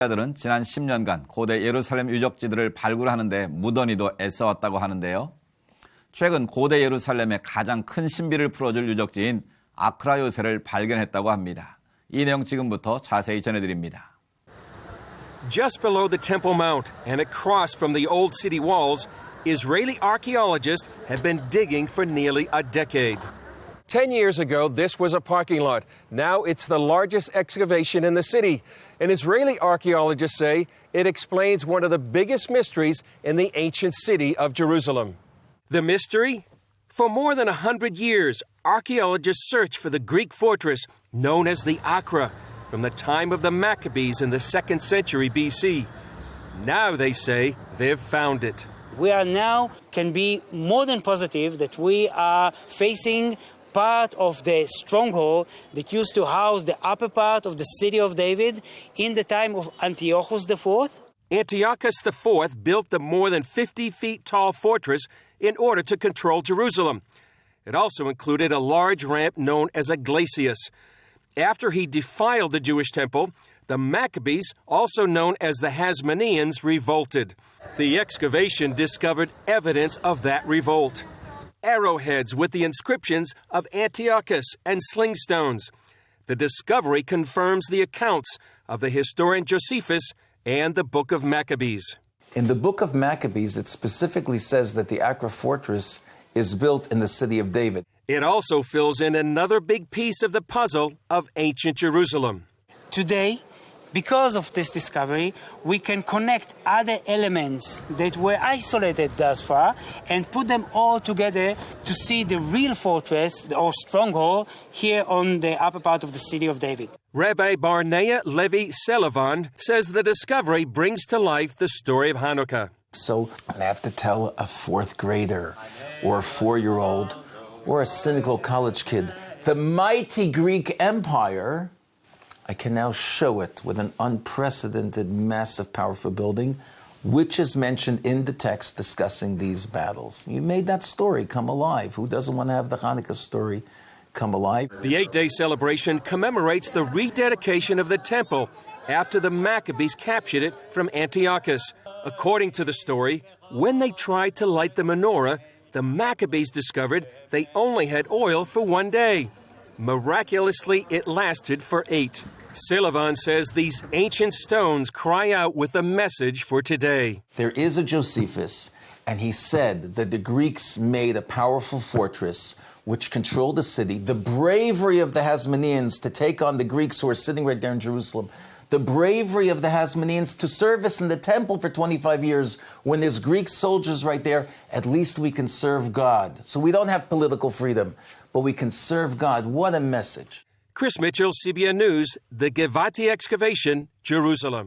들은 지난 10년간 고대 예루살렘 유적지들을 발굴하는 데 무던히도 애써왔다고 하는데요. 최근 고대 예루살렘의 가장 큰 신비를 풀어줄 유적지인 아크라 요새를 발견했다고 합니다. 이 내용 지금부터 자세히 전해드립니다. Just below the Temple Mount and across from the old city walls, Israeli archaeologists have been digging for nearly a decade. 10 years ago, this was a parking lot. Now it's the largest excavation in the city. And Israeli archaeologists say it explains one of the biggest mysteries in the ancient city of Jerusalem. The mystery? For more than 100 years, archaeologists searched for the Greek fortress known as the Acra from the time of the Maccabees in the 2nd century BC. Now they say they've found it. We are now can be more than positive that we are facing part of the stronghold that used to house the upper part of the city of David in the time of Antiochus IV. Antiochus IV built the more than 50 feet tall fortress in order to control Jerusalem. It also included a large ramp known as a glacis. After he defiled the Jewish temple, the Maccabees, also known as the Hasmoneans, revolted. The excavation discovered evidence of that revolt. Arrowheads with the inscriptions of Antiochus and sling stones. The discovery confirms the accounts of the historian Josephus and the Book of Maccabees. In the Book of Maccabees, it specifically says that the Acra fortress is built in the city of David. It also fills in another big piece of the puzzle of ancient Jerusalem. Today, because of this discovery, we can connect other elements that were isolated thus far and put them all together to see the real fortress or stronghold here on the upper part of the city of David. Rabbi Barnea Levi Selavan says the discovery brings to life the story of Hanukkah. So I have to tell a 4th grader or a 4-year-old or a cynical college kid, the mighty Greek Empire, I can now show it with an unprecedented, massive, powerful building, which is mentioned in the text discussing these battles. You made that story come alive. Who doesn't want to have the Hanukkah story come alive? The 8-day celebration commemorates the rededication of the temple after the Maccabees captured it from Antiochus. According to the story, when they tried to light the menorah, the Maccabees discovered they only had oil for 1 day. Miraculously, it lasted for 8. Selavan says these ancient stones cry out with a message for today. There is a Josephus, and he said that the Greeks made a powerful fortress which controlled the city. The bravery of the Hasmoneans to take on the Greeks who are sitting right there in Jerusalem. The bravery of the Hasmoneans to service in the temple for 25 years when there's Greek soldiers right there. At least we can serve God. So we don't have political freedom, but we can serve God. What a message. Chris Mitchell, CBN News, the Gevati excavation, Jerusalem.